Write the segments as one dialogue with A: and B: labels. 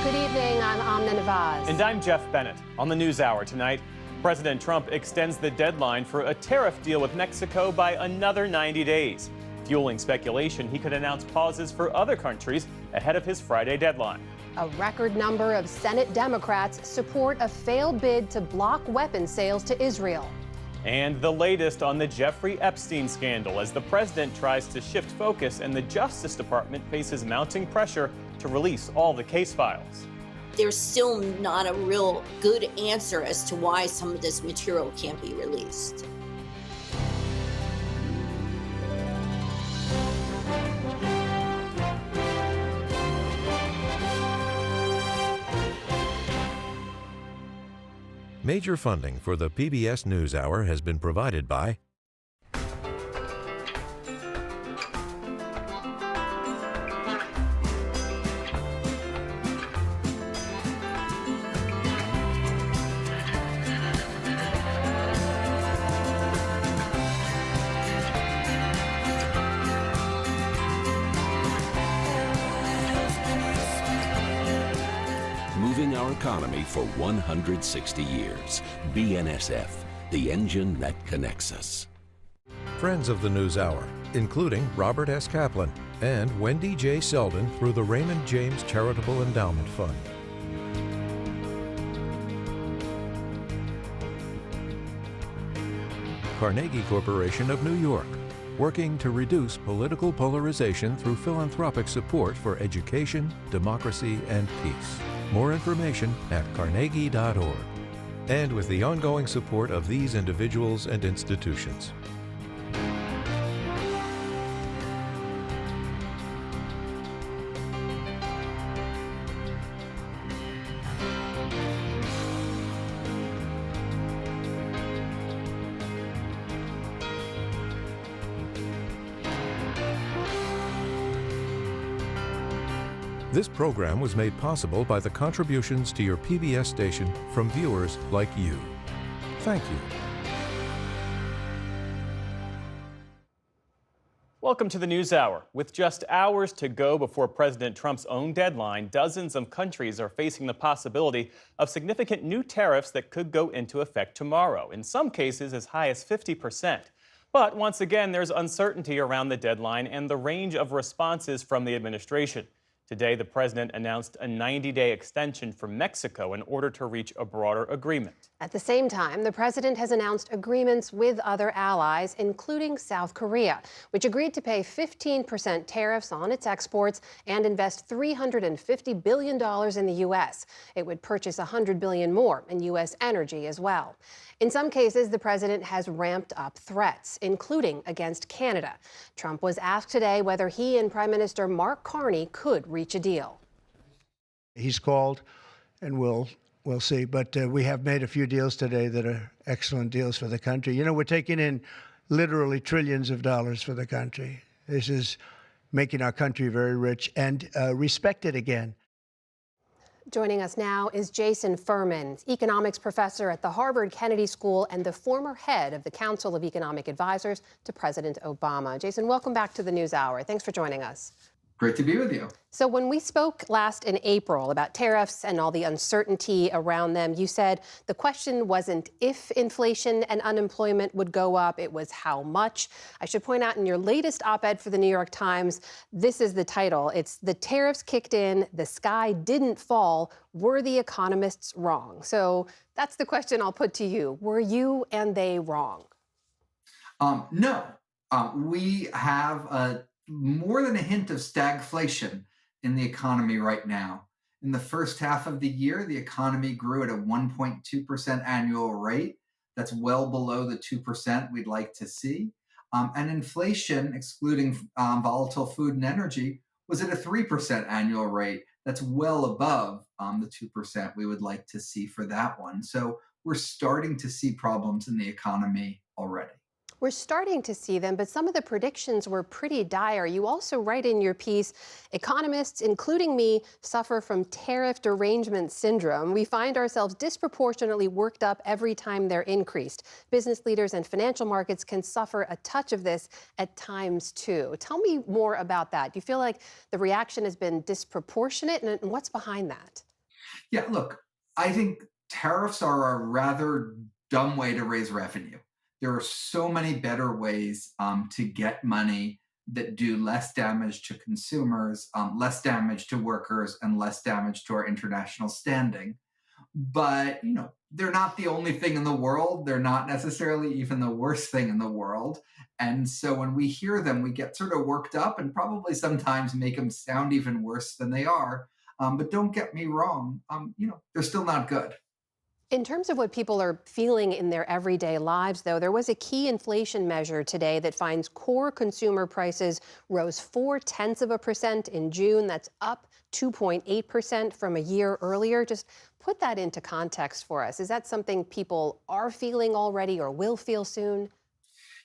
A: Good evening. I'm Amna Nawaz.
B: And I'm Jeff Bennett. On the NewsHour tonight, President Trump extends the deadline for a tariff deal with Mexico by another 90 days, fueling speculation he could announce pauses for other countries ahead of his Friday deadline.
A: A record number of Senate Democrats support a failed bid to block weapons sales to Israel.
B: And the latest on the Jeffrey Epstein scandal as the president tries to shift focus and the Justice Department faces mounting pressure to release all the case files.
C: There's still not a real good answer as to why some of this material can't be released.
D: Major funding for the PBS NewsHour has been provided by
E: moving our economy for 160 years. BNSF, the engine that connects us.
D: Friends of the NewsHour, including Robert S. Kaplan and Wendy J. Selden through the Raymond James Charitable Endowment Fund. Carnegie Corporation of New York, working to reduce political polarization through philanthropic support for education, democracy, and peace. More information at carnegie.org. And with the ongoing support of these individuals and institutions. This program was made possible by the contributions to your PBS station from viewers like you. Thank you.
B: Welcome to the NewsHour. With just hours to go before President Trump's own deadline, dozens of countries are facing the possibility of significant new tariffs that could go into effect tomorrow, in some cases as high as 50%. But once again, there's uncertainty around the deadline and the range of responses from the administration. Today, the president announced a 90-day extension for Mexico in order to reach a broader agreement.
A: At the same time, the president has announced agreements with other allies, including South Korea, which agreed to pay 15% tariffs on its exports and invest $350 billion in the U.S. It would purchase $100 billion more in U.S. energy as well. In some cases, the president has ramped up threats, including against Canada. Trump was asked today whether he and Prime Minister Mark Carney could reach a deal.
F: He's called, and we'll see. But we have made a few deals today that are excellent deals for the country. You know, we're taking in literally trillions of dollars for the country. This is making our country very rich and respected again.
A: Joining us now is Jason Furman, economics professor at the Harvard Kennedy School and the former head of the Council of Economic Advisors to President Obama. Jason, welcome back to the NewsHour. Thanks for joining us.
G: Great to be with you.
A: So when we spoke last in April about tariffs and all the uncertainty around them, you said the question wasn't if inflation and unemployment would go up, it was how much. I should point out in your latest op-ed for the New York Times, this is the title. It's "The Tariffs Kicked In, the Sky Didn't Fall. Were the economists wrong?" So that's the question I'll put to you. Were you and they wrong?
G: No. We have more than a hint of stagflation in the economy right now. In the first half of the year, the economy grew at a 1.2% annual rate. That's well below the 2% we'd like to see. And inflation, excluding volatile food and energy, was at a 3% annual rate. That's well above the 2% we would like to see for that one. So we're starting to see problems in the economy already.
A: We're starting to see them, but some of the predictions were pretty dire. You also write in your piece, economists, including me, suffer from tariff derangement syndrome. We find ourselves disproportionately worked up every time they're increased. Business leaders and financial markets can suffer a touch of this at times too. Tell me more about that. Do you feel like the reaction has been disproportionate, and what's behind that?
G: Yeah, look, I think tariffs are a rather dumb way to raise revenue. There are so many better ways to get money that do less damage to consumers, less damage to workers, and less damage to our international standing. But, they're not the only thing in the world. They're not necessarily even the worst thing in the world. And so when we hear them, we get sort of worked up and probably sometimes make them sound even worse than they are. But don't get me wrong, they're still not good.
A: In terms of what people are feeling in their everyday lives, though, there was a key inflation measure today that finds core consumer prices rose 0.4% in June. That's up 2.8% from a year earlier. Just put that into context for us. Is that something people are feeling already or will feel soon?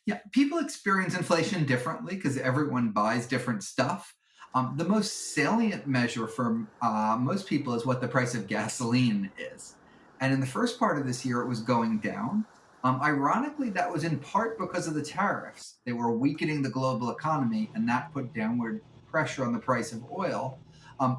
G: Yeah, people experience inflation differently because everyone buys different stuff. The most salient measure for most people is what the price of gasoline is. And in the first part of this year, it was going down. Ironically, that was in part because of the tariffs. They were weakening the global economy, and that put downward pressure on the price of oil.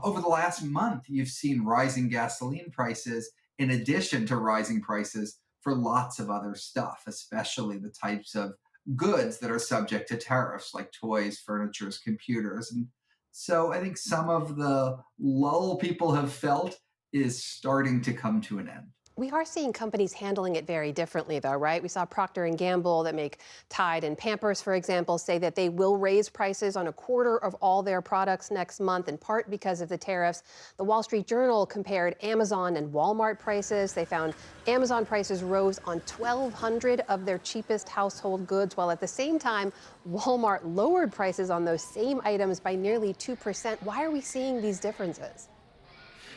G: Over the last month, you've seen rising gasoline prices in addition to rising prices for lots of other stuff, especially the types of goods that are subject to tariffs like toys, furniture, computers. And so I think some of the lull people have felt is starting to come to an end.
A: We are seeing companies handling it very differently, though, right? We saw Procter & Gamble that make Tide and Pampers, for example, say that they will raise prices on a quarter of all their products next month, in part because of the tariffs. The Wall Street Journal compared Amazon and Walmart prices. They found Amazon prices rose on 1,200 of their cheapest household goods, while at the same time, Walmart lowered prices on those same items by nearly 2%. Why are we seeing these differences?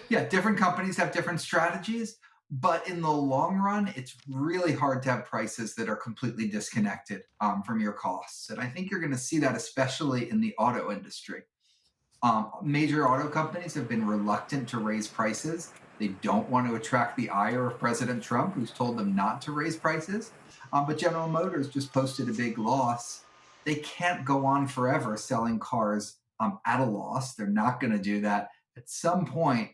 G: Yeah, different companies have different strategies. But in the long run, it's really hard to have prices that are completely disconnected from your costs. And I think you're going to see that especially in the auto industry. Major auto companies have been reluctant to raise prices. They don't want to attract the ire of President Trump, who's told them not to raise prices. But General Motors just posted a big loss. They can't go on forever selling cars at a loss. They're not going to do that. At some point,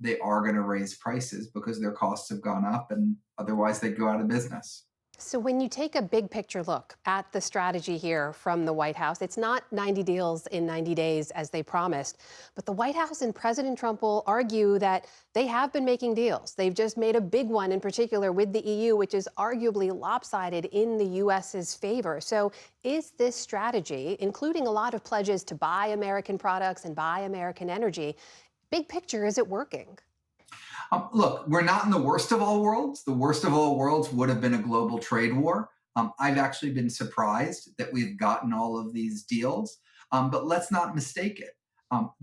G: they are going to raise prices because their costs have gone up and otherwise they'd go out of business.
A: So when you take a big picture look at the strategy here from the White House, it's not 90 deals in 90 days as they promised, but the White House and President Trump will argue that they have been making deals. They've just made a big one in particular with the EU, which is arguably lopsided in the U.S.'s favor. So is this strategy, including a lot of pledges to buy American products and buy American energy, big picture, is it working?
G: Look, we're not in the worst of all worlds. The worst of all worlds would have been a global trade war. I've actually been surprised that we've gotten all of these deals. But let's not mistake it.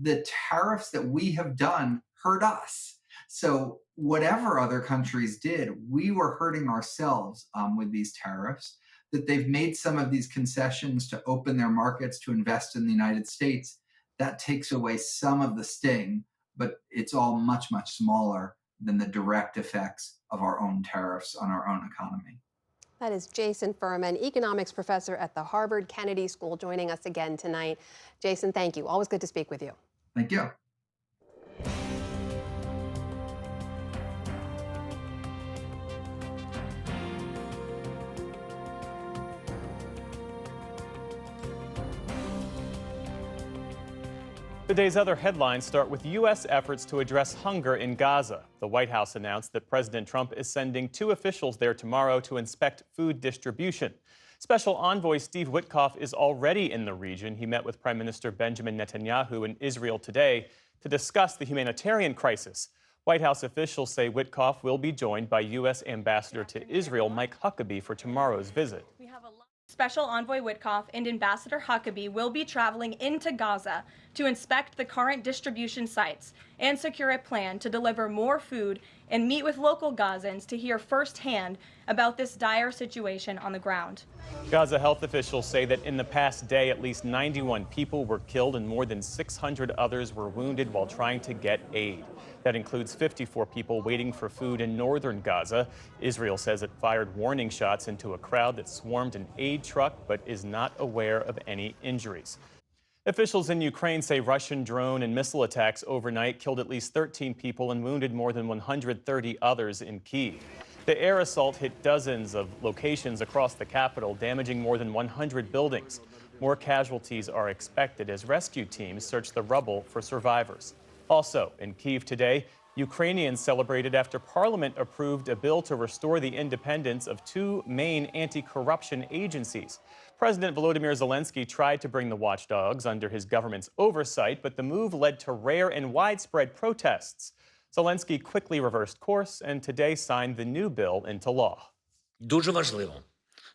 G: The tariffs that we have done hurt us. So whatever other countries did, we were hurting ourselves with these tariffs. That they've made some of these concessions to open their markets to invest in the United States, that takes away some of the sting. But it's all much, much smaller than the direct effects of our own tariffs on our own economy.
A: That is Jason Furman, economics professor at the Harvard Kennedy School, joining us again tonight. Jason, thank you. Always good to speak with you.
G: Thank you.
B: The day's other headlines start with U.S. efforts to address hunger in Gaza. The White House announced that President Trump is sending 2 officials there tomorrow to inspect food distribution. Special Envoy Steve Witkoff is already in the region. He met with Prime Minister Benjamin Netanyahu in Israel today to discuss the humanitarian crisis. White House officials say Witkoff will be joined by U.S. Ambassador to Israel Mike Huckabee for tomorrow's visit.
H: Special Envoy Witkoff and Ambassador Huckabee will be traveling into Gaza to inspect the current distribution sites and secure a plan to deliver more food and meet with local Gazans to hear firsthand about this dire situation on the ground.
B: Gaza health officials say that in the past day, at least 91 people were killed and more than 600 others were wounded while trying to get aid. That includes 54 people waiting for food in northern Gaza. Israel says it fired warning shots into a crowd that swarmed an aid truck but is not aware of any injuries. Officials in Ukraine say Russian drone and missile attacks overnight killed at least 13 people and wounded more than 130 others in Kyiv. The air assault hit dozens of locations across the capital, damaging more than 100 buildings. More casualties are expected as rescue teams search the rubble for survivors. Also, in Kyiv today, Ukrainians celebrated after Parliament approved a bill to restore the independence of two main anti-corruption agencies. President Volodymyr Zelensky tried to bring the watchdogs under his government's oversight, but the move led to rare and widespread protests. Zelensky quickly reversed course and today signed the new bill into law.
I: Дуже важливо,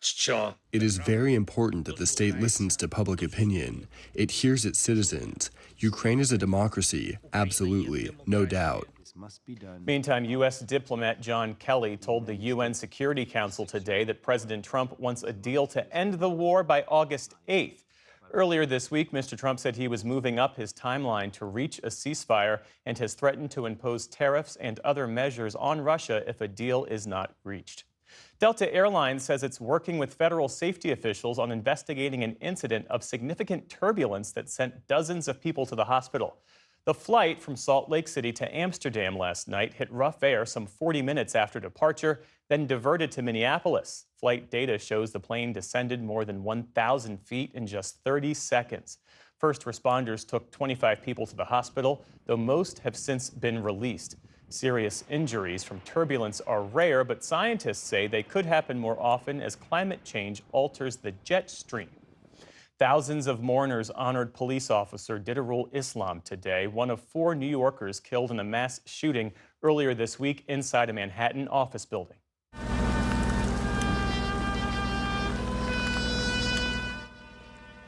I: що
J: It is very important that the state listens to public opinion. It hears its citizens. Ukraine is a democracy, absolutely, no doubt.
B: Meantime, U.S. diplomat John Kelly told the UN Security Council today that President Trump wants a deal to end the war by August 8th. Earlier this week, Mr. Trump said he was moving up his timeline to reach a ceasefire and has threatened to impose tariffs and other measures on Russia if a deal is not reached. Delta Airlines says it's working with federal safety officials on investigating an incident of significant turbulence that sent dozens of people to the hospital. The flight from Salt Lake City to Amsterdam last night hit rough air some 40 minutes after departure, then diverted to Minneapolis. Flight data shows the plane descended more than 1,000 feet in just 30 seconds. First responders took 25 people to the hospital, though most have since been released. Serious injuries from turbulence are rare, but scientists say they could happen more often as climate change alters the jet stream. Thousands of mourners honored police officer Diderul Islam today, one of 4 New Yorkers killed in a mass shooting earlier this week inside a Manhattan office building.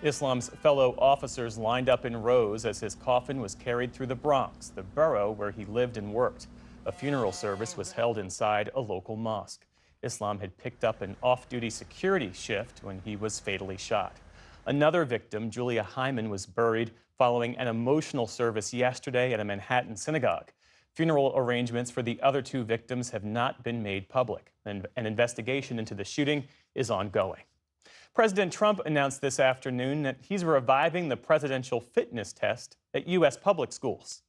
B: Islam's fellow officers lined up in rows as his coffin was carried through the Bronx, the borough where he lived and worked. A funeral service was held inside a local mosque. Islam had picked up an off-duty security shift when he was fatally shot. Another victim, Julia Hyman, was buried following an emotional service yesterday at a Manhattan synagogue. Funeral arrangements for the other 2 victims have not been made public, and an investigation into the shooting is ongoing. President Trump announced this afternoon that he's reviving the presidential fitness test at U.S. public schools.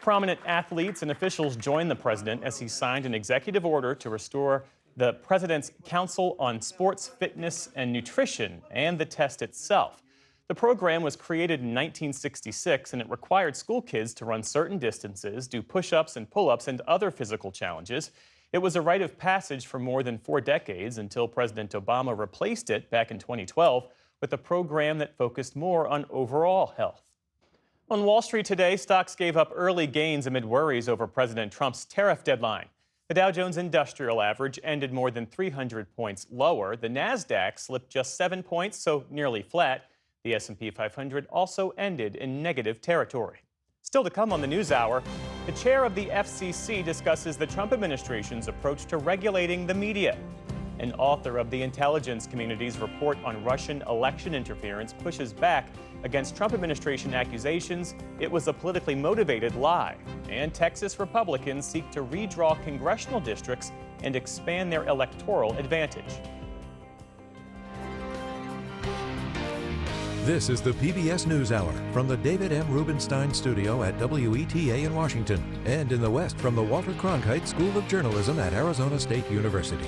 B: Prominent athletes and officials joined the president as he signed an executive order to restore the President's Council on Sports, Fitness, and Nutrition and the test itself. The program was created in 1966, and it required school kids to run certain distances, do push-ups and pull-ups, and other physical challenges. It was a rite of passage for more than 4 decades until President Obama replaced it back in 2012 with a program that focused more on overall health. On Wall Street today, stocks gave up early gains amid worries over President Trump's tariff deadline. The Dow Jones Industrial Average ended more than 300 points lower. The Nasdaq slipped just 7 points, so nearly flat. The S&P 500 also ended in negative territory. Still to come on the NewsHour, the chair of the FCC discusses the Trump administration's approach to regulating the media. An author of the intelligence community's report on Russian election interference pushes back against Trump administration accusations it was a politically motivated lie. And Texas Republicans seek to redraw congressional districts and expand their electoral advantage.
D: This is the PBS NewsHour from the David M. Rubenstein Studio at WETA in Washington and in the West from the Walter Cronkite School of Journalism at Arizona State University.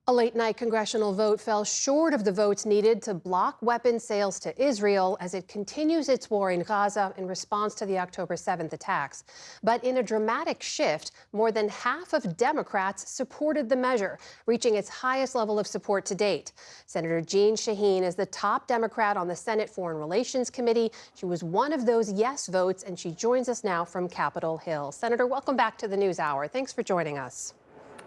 A: A late-night congressional vote fell short of the votes needed to block weapons sales to Israel as it continues its war in Gaza in response to the October 7th attacks. But in a dramatic shift, more than half of Democrats supported the measure, reaching its highest level of support to date. Senator Jeanne Shaheen is the top Democrat on the Senate Foreign Relations Committee. She was one of those yes votes, and she joins us now from Capitol Hill. Senator, welcome back to the NewsHour. Thanks for joining us.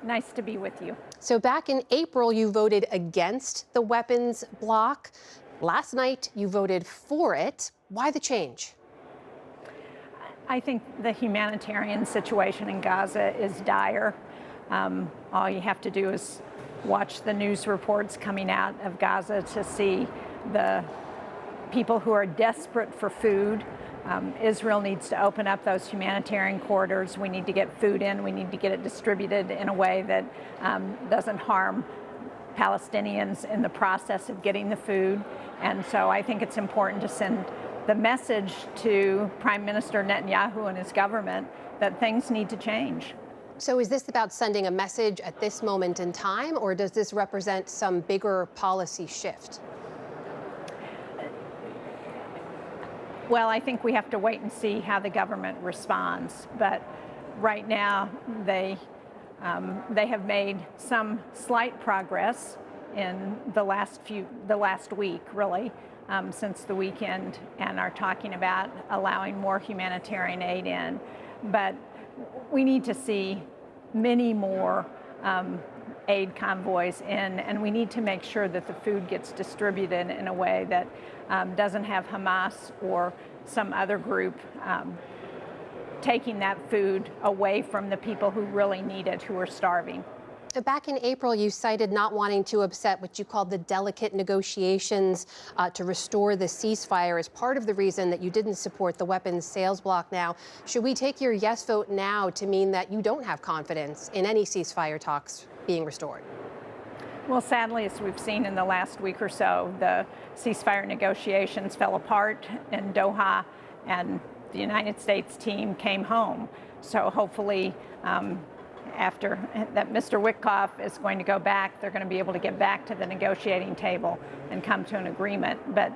K: Nice to be with you.
A: So back in April, you voted against the weapons block. Last night, you voted for it. Why the change?
K: I think the humanitarian situation in Gaza is dire. All you have to do is watch the news reports coming out of Gaza to see the people who are desperate for food, Israel needs to open up those humanitarian corridors. We need to get food in. We need to get it distributed in a way that doesn't harm Palestinians in the process of getting the food. And so I think it's important to send the message to Prime Minister Netanyahu and his government that things need to change.
A: So is this about sending a message at this moment in time, or does this represent some bigger policy shift?
K: Well, I think we have to wait and see how the government responds. But right now, they have made some slight progress in the last week, really, since the weekend, and are talking about allowing more humanitarian aid in. But we need to see many more aid convoys in, and we need to make sure that the food gets distributed in a way that doesn't have Hamas or some other group taking that food away from the people who really need it, who are starving.
A: Back in April, you cited not wanting to upset what you called the delicate negotiations to restore the ceasefire as part of the reason that you didn't support the weapons sales block. Now, should we take your yes vote now to mean that you don't have confidence in any ceasefire talks being restored?
K: Well, sadly, as we've seen in the last week or so, the ceasefire negotiations fell apart in Doha, and the United States team came home. So hopefully, after that, Mr. Witkoff is going to go back. They're going to be able to get back to the negotiating table and come to an agreement. But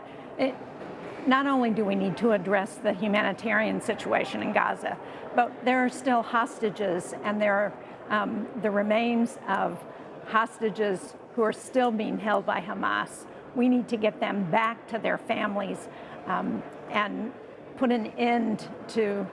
K: not only do we need to address the humanitarian situation in Gaza, but there are still hostages, and there are the remains of hostages who are still being held by Hamas. We need to get them back to their families and put an end to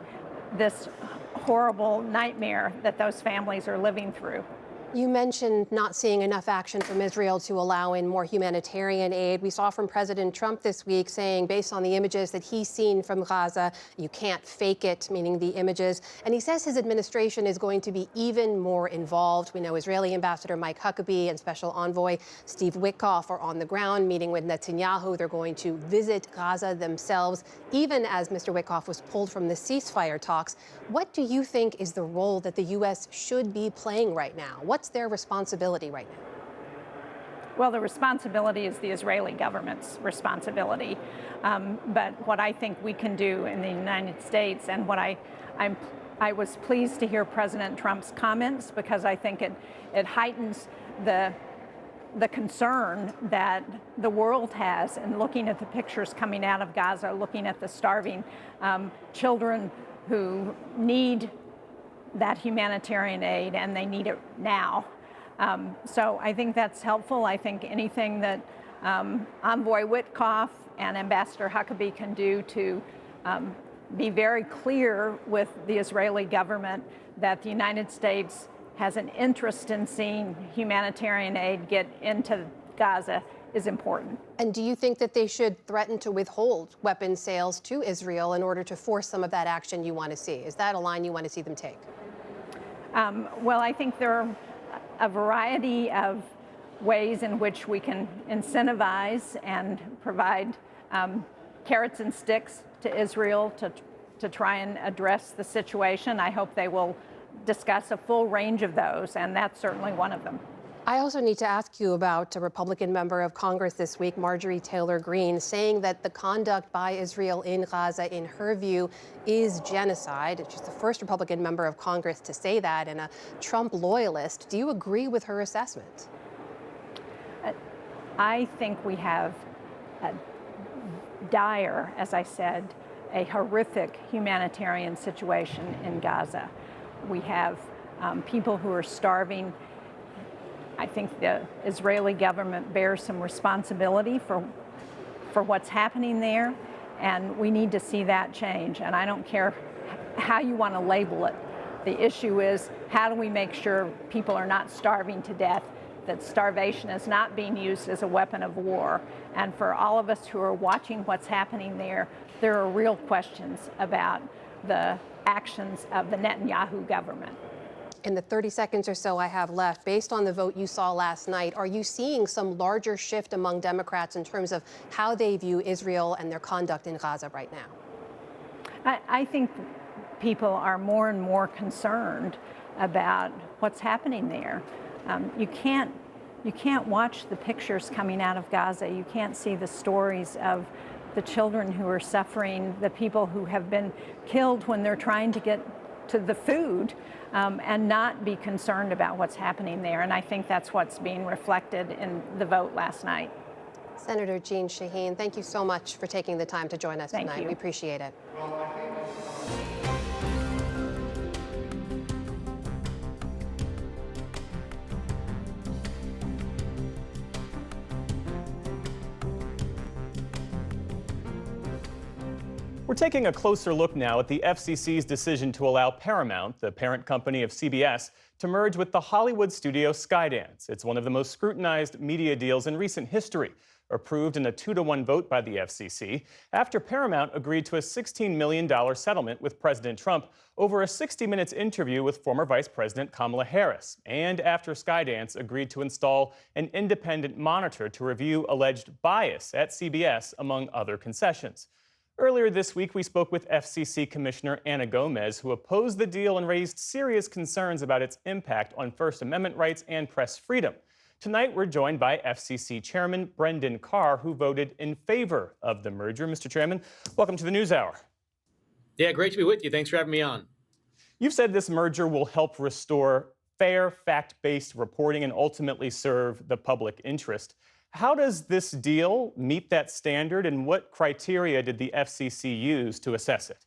K: this horrible nightmare that those families are living through.
A: You mentioned not seeing enough action from Israel to allow in more humanitarian aid. We saw from President Trump this week saying, based on the images that he's seen from Gaza, you can't fake it, meaning the images. And he says his administration is going to be even more involved. We know Israeli Ambassador Mike Huckabee and Special Envoy Steve Witkoff are on the ground meeting with Netanyahu. They're going to visit Gaza themselves, even as Mr. Witkoff was pulled from the ceasefire talks. What do you think is the role that the U.S. should be playing right now? What's their responsibility right now?
K: Well, the responsibility is the Israeli government's responsibility. But what I think we can do in the United States, and what I was pleased to hear President Trump's comments, because I think it heightens the concern that the world has in looking at the pictures coming out of Gaza, looking at the starving children who need that humanitarian aid, and they need it now. So I think that's helpful. I think anything that Envoy Witkoff and Ambassador Huckabee can do to be very clear with the Israeli government that the United States has an interest in seeing humanitarian aid get into Gaza is important.
A: And do you think that they should threaten to withhold weapons sales to Israel in order to force some of that action you want to see? Is that a line you want to see them take?
K: Well, I think there are a variety of ways in which we can incentivize and provide carrots and sticks to Israel to try and address the situation. I hope they will discuss a full range of those, and that's certainly one of them.
A: I also need to ask you about a Republican member of Congress this week, Marjorie Taylor Greene, saying that the conduct by Israel in Gaza, in her view, is genocide. She's the first Republican member of Congress to say that, and a Trump loyalist. Do you agree with her assessment?
K: I think we have a dire, as I said, a horrific humanitarian situation in Gaza. We have people who are starving. I think the Israeli government bears some responsibility for what's happening there, and we need to see that change. And I don't care how you want to label it. The issue is, how do we make sure people are not starving to death, that starvation is not being used as a weapon of war? And for all of us who are watching what's happening there are real questions about the actions of the Netanyahu government.
A: In the 30 seconds or so I have left, based on the vote you saw last night, are you seeing some larger shift among Democrats in terms of how they view Israel and their conduct in Gaza right now?
K: I think people are more and more concerned about what's happening there. You can't watch the pictures coming out of Gaza. You can't see the stories of the children who are suffering, the people who have been killed when they're trying to get to the food, and not be concerned about what's happening there. And I think that's what's being reflected in the vote last night.
A: Senator Jeanne Shaheen, thank you so much for taking the time to join us
K: Thank
A: tonight.
K: you.
A: We appreciate it.
B: We're taking a closer look now at the FCC's decision to allow Paramount, the parent company of CBS, to merge with the Hollywood studio Skydance. It's one of the most scrutinized media deals in recent history, approved in a 2-to-1 vote by the FCC, after Paramount agreed to a $16 million settlement with President Trump over a 60 Minutes interview with former Vice President Kamala Harris, and after Skydance agreed to install an independent monitor to review alleged bias at CBS, among other concessions. Earlier this week, we spoke with FCC Commissioner Ana Gomez, who opposed the deal and raised serious concerns about its impact on First Amendment rights and press freedom. Tonight, we're joined by FCC Chairman Brendan Carr, who voted in favor of the merger. Mr. Chairman, welcome to the NewsHour.
L: Yeah, great to be with you. Thanks for having me on.
B: You've said this merger will help restore fair, fact-based reporting and ultimately serve the public interest. How does this deal meet that standard, and what criteria did the FCC use to assess it?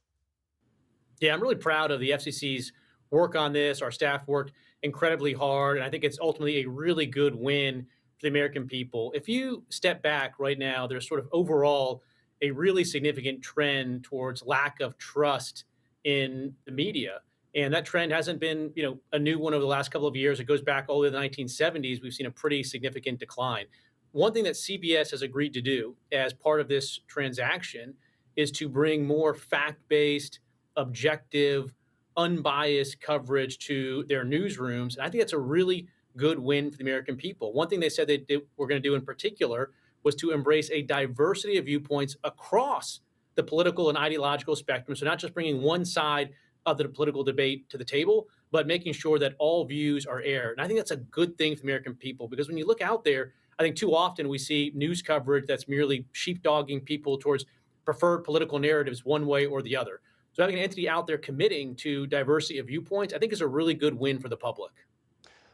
L: Yeah, I'm really proud of the FCC's work on this. Our staff worked incredibly hard, and I think it's ultimately a really good win for the American people. If you step back right now, there's sort of overall a really significant trend towards lack of trust in the media. And that trend hasn't been, a new one over the last couple of years. It goes back all the way to the 1970s. We've seen a pretty significant decline. One thing that CBS has agreed to do as part of this transaction is to bring more fact-based, objective, unbiased coverage to their newsrooms. And I think that's a really good win for the American people. One thing they said they were going to do in particular was to embrace a diversity of viewpoints across the political and ideological spectrum. So not just bringing one side of the political debate to the table, but making sure that all views are aired. And I think that's a good thing for the American people, because when you look out there, I think too often we see news coverage that's merely sheepdogging people towards preferred political narratives one way or the other. So having an entity out there committing to diversity of viewpoints, I think is a really good win for the public.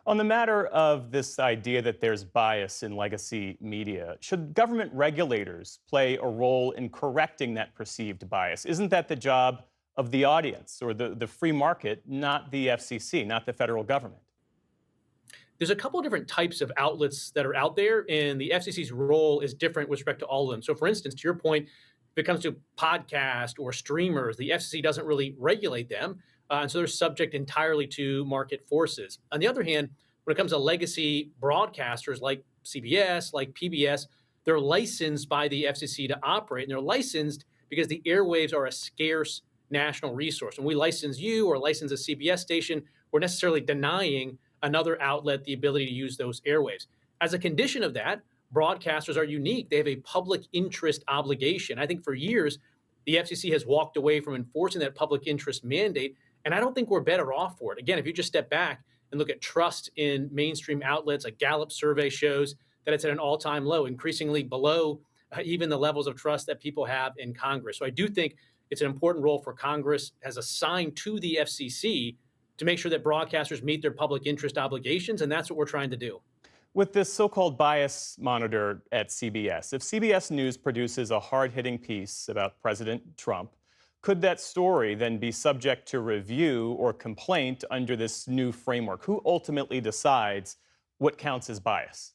B: On the matter of this idea that there's bias in legacy media, should government regulators play a role in correcting that perceived bias? Isn't that the job of the audience or the free market, not the FCC, not the federal government?
L: There's a couple of different types of outlets that are out there, and the FCC's role is different with respect to all of them. So, for instance, to your point, if it comes to podcast or streamers, the FCC doesn't really regulate them, and so they're subject entirely to market forces. On the other hand, when it comes to legacy broadcasters like CBS, like PBS, they're licensed by the FCC to operate, and they're licensed because the airwaves are a scarce national resource. When we license you or license a CBS station, we're necessarily denying another outlet the ability to use those airwaves. As a condition of that, broadcasters are unique. They have a public interest obligation. I think for years, the FCC has walked away from enforcing that public interest mandate, and I don't think we're better off for it. Again, if you just step back and look at trust in mainstream outlets, a Gallup survey shows that it's at an all-time low, increasingly below even the levels of trust that people have in Congress. So I do think it's an important role for Congress has assigned to the FCC to make sure that broadcasters meet their public interest obligations, and that's what we're trying to do.
B: With this so-called bias monitor at CBS, if CBS News produces a hard-hitting piece about President Trump, could that story then be subject to review or complaint under this new framework? Who ultimately decides what counts as bias?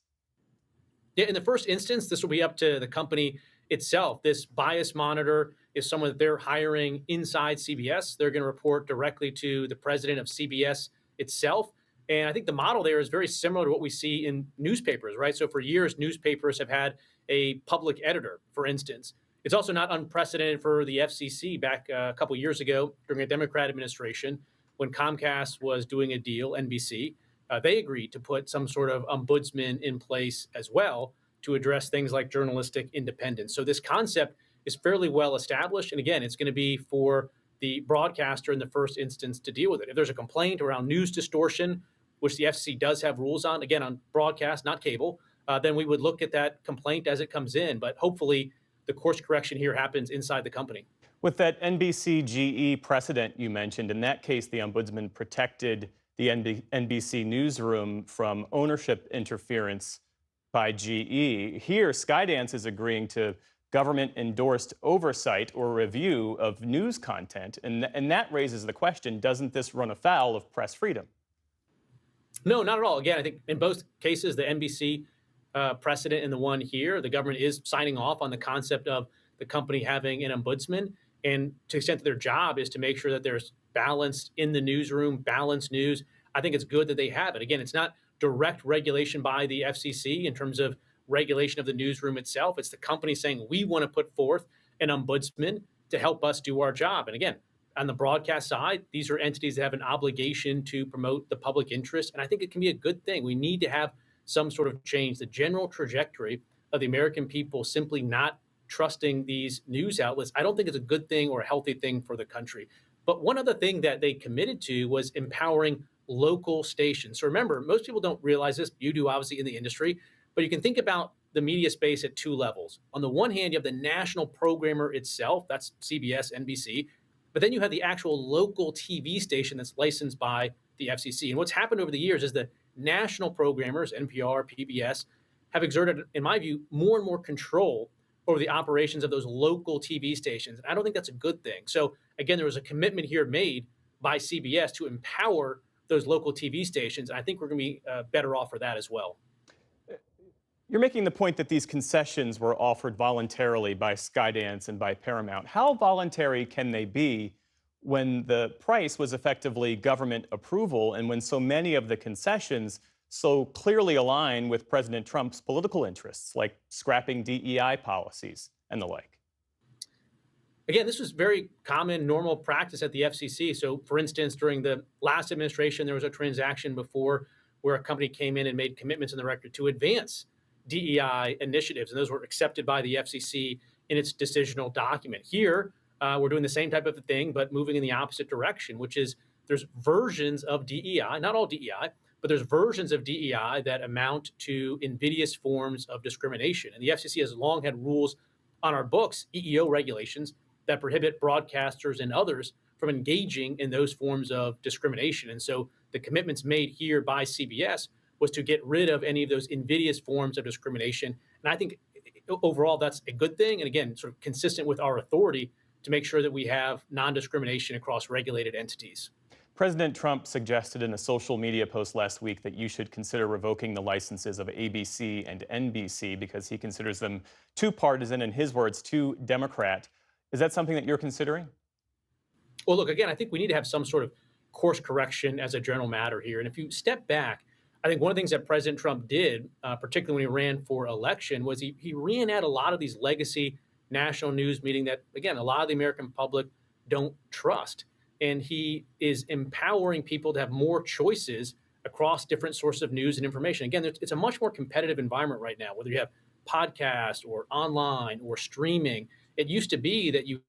L: Yeah, in the first instance, this will be up to the company itself. This bias monitor is someone that they're hiring inside CBS. They're going to report directly to the president of CBS itself. And I think the model there is very similar to what we see in newspapers, right? So for years, newspapers have had a public editor, for instance. It's also not unprecedented for the FCC back a couple years ago during a Democrat administration when Comcast was doing a deal, NBC. They agreed to put some sort of ombudsman in place as well to address things like journalistic independence. So this concept is fairly well established. And again, it's going to be for the broadcaster in the first instance to deal with it. If there's a complaint around news distortion, which the FCC does have rules on, again, on broadcast, not cable, then we would look at that complaint as it comes in. But hopefully the course correction here happens inside the company.
B: With that NBC GE precedent you mentioned, in that case, the ombudsman protected the NBC newsroom from ownership interference by GE. Here, Skydance is agreeing to government-endorsed oversight or review of news content, and that raises the question, doesn't this run afoul of press freedom?
L: No, not at all. Again, I think in both cases, the NBC precedent and the one here, the government is signing off on the concept of the company having an ombudsman. And to the extent that their job is to make sure that there's balance in the newsroom, balanced news, I think it's good that they have it. Again, it's not direct regulation by the FCC in terms of regulation of the newsroom itself. It's the company saying, we want to put forth an ombudsman to help us do our job. And again, on the broadcast side, these are entities that have an obligation to promote the public interest. And I think it can be a good thing. We need to have some sort of change. The general trajectory of the American people simply not trusting these news outlets, I don't think it's a good thing or a healthy thing for the country. But one other thing that they committed to was empowering local stations. So remember, most people don't realize this. You do, obviously, in the industry. But you can think about the media space at two levels. On the one hand, you have the national programmer itself. That's CBS, NBC. But then you have the actual local TV station that's licensed by the FCC. And what's happened over the years is the national programmers, NPR, PBS, have exerted, in my view, more and more control over the operations of those local TV stations. And I don't think that's a good thing. So again, there was a commitment here made by CBS to empower those local TV stations. And I think we're going to be better off for that as well.
B: You're making the point that these concessions were offered voluntarily by Skydance and by Paramount. How voluntary can they be when the price was effectively government approval and when so many of the concessions so clearly align with President Trump's political interests, like scrapping DEI policies and the like?
L: Again, this was very common, normal practice at the FCC. So, for instance, during the last administration, there was a transaction before where a company came in and made commitments in the record to advance DEI initiatives, and those were accepted by the FCC in its decisional document. Here, we're doing the same type of thing, but moving in the opposite direction, which is there's versions of DEI, not all DEI, but there's versions of DEI that amount to invidious forms of discrimination. And the FCC has long had rules on our books, EEO regulations, that prohibit broadcasters and others from engaging in those forms of discrimination. And so the commitments made here by CBS was to get rid of any of those invidious forms of discrimination. And I think overall that's a good thing. And again, sort of consistent with our authority to make sure that we have non-discrimination across regulated entities.
B: President Trump suggested in a social media post last week that you should consider revoking the licenses of ABC and NBC because he considers them too partisan, in his words, too Democrat. Is that something that you're considering?
L: Well, look, again, I think we need to have some sort of course correction as a general matter here. And if you step back, I think one of the things that President Trump did, particularly when he ran for election, was he reenacted a lot of these legacy national news meetings that, again, a lot of the American public don't trust. And he is empowering people to have more choices across different sources of news and information. Again, it's a much more competitive environment right now, whether you have podcasts or online or streaming. It used to be that you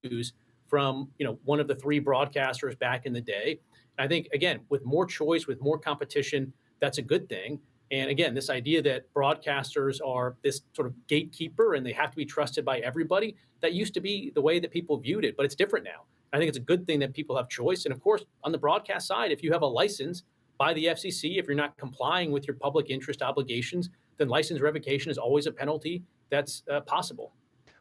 L: use from one of the three broadcasters back in the day. I think, again, with more choice, with more competition, that's a good thing. And again, this idea that broadcasters are this sort of gatekeeper and they have to be trusted by everybody, that used to be the way that people viewed it, but it's different now. I think it's a good thing that people have choice. And of course, on the broadcast side, if you have a license by the FCC, if you're not complying with your public interest obligations, then license revocation is always a penalty that's possible.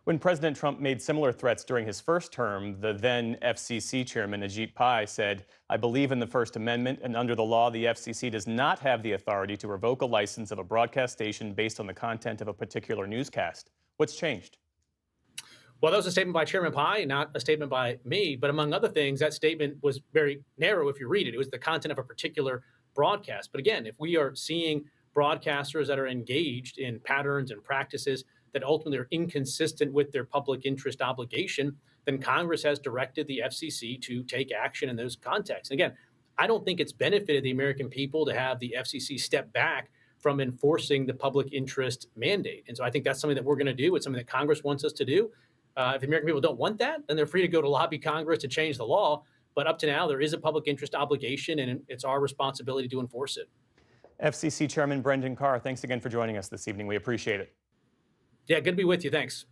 B: When President Trump made similar threats during his first term, the then FCC chairman, Ajit Pai, said, "I believe in the First Amendment, and under the law, the FCC does not have the authority to revoke a license of a broadcast station based on the content of a particular newscast." What's changed?
L: Well, that was a statement by Chairman Pai, not a statement by me. But among other things, that statement was very narrow if you read it. It was the content of a particular broadcast. But again, if we are seeing broadcasters that are engaged in patterns and practices that ultimately are inconsistent with their public interest obligation, then Congress has directed the FCC to take action in those contexts. And again, I don't think it's benefited the American people to have the FCC step back from enforcing the public interest mandate. And so I think that's something that we're going to do. It's something that Congress wants us to do. If the American people don't want that, then they're free to go to lobby Congress to change the law. But up to now, there is a public interest obligation, and it's our responsibility to enforce it.
B: FCC Chairman Brendan Carr, thanks again for joining us this evening. We appreciate it.
L: Yeah, good to be with you. Thanks.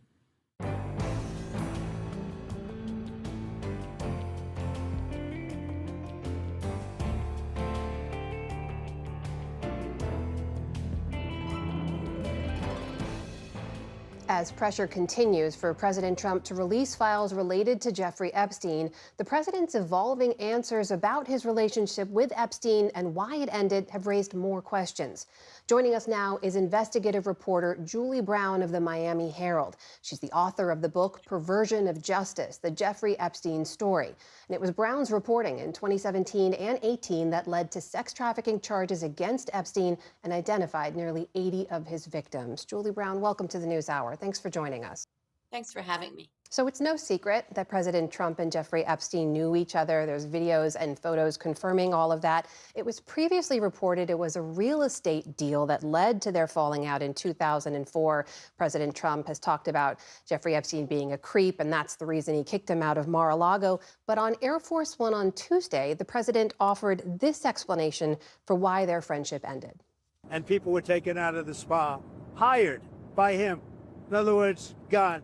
A: As pressure continues for President Trump to release files related to Jeffrey Epstein, the president's evolving answers about his relationship with Epstein and why it ended have raised more questions. Joining us now is investigative reporter Julie Brown of the Miami Herald. She's the author of the book Perversion of Justice: The Jeffrey Epstein Story. And it was Brown's reporting in 2017 and 18 that led to sex trafficking charges against Epstein and identified nearly 80 of his victims. Julie Brown, welcome to the NewsHour. Thanks for joining us.
C: Thanks for having me.
A: So it's no secret that President Trump and Jeffrey Epstein knew each other. There's videos and photos confirming all of that. It was previously reported it was a real estate deal that led to their falling out in 2004. President Trump has talked about Jeffrey Epstein being a creep, and that's the reason he kicked him out of Mar-a-Lago. But on Air Force One on Tuesday, the president offered this explanation for why their friendship ended.
M: And people were taken out of the spa, hired by him. In other words, gone.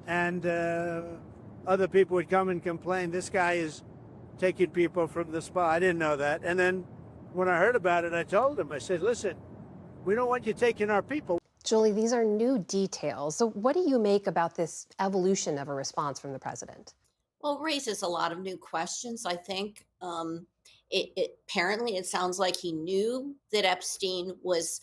M: And other people would come and complain, this guy is taking people from the spa. I didn't know that. And then when I heard about it, I told him, I said, listen, we don't want you taking our people.
A: Julie, these are new details. So what do you make about this evolution of a response from the president?
C: Well, it raises a lot of new questions, I think. Apparently, it sounds like he knew that Epstein was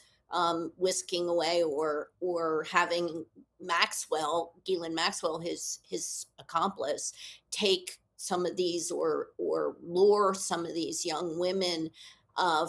C: whisking away or having Maxwell, Ghislaine Maxwell, his accomplice, take some of these or lure some of these young women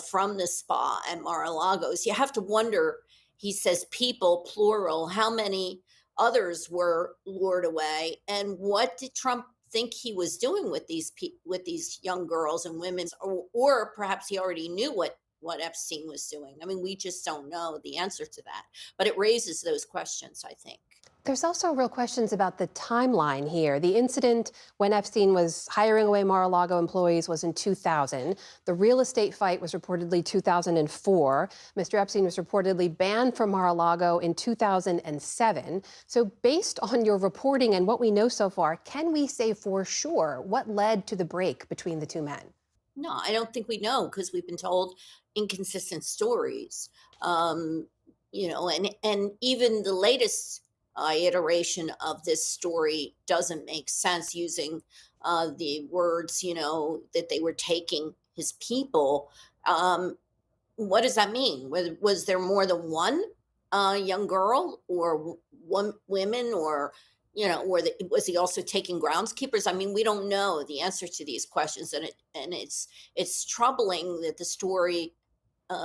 C: from the spa at Mar-a-Lago. So you have to wonder, he says people, plural, how many others were lured away, and what did Trump think he was doing with these young girls and women, or perhaps he already knew what Epstein was doing. I mean, we just don't know the answer to that, but it raises those questions, I think.
A: There's also real questions about the timeline here. The incident when Epstein was hiring away Mar-a-Lago employees was in 2000. The real estate fight was reportedly 2004. Mr. Epstein was reportedly banned from Mar-a-Lago in 2007. So based on your reporting and what we know so far, can we say for sure what led to the break between the two men?
C: No, I don't think we know, because we've been told inconsistent stories. And even the latest iteration of this story doesn't make sense, using the words, that they were taking his people. What does that mean? Was there more than one young girl or women, or was he also taking groundskeepers? I mean, we don't know the answer to these questions, and it's troubling that the story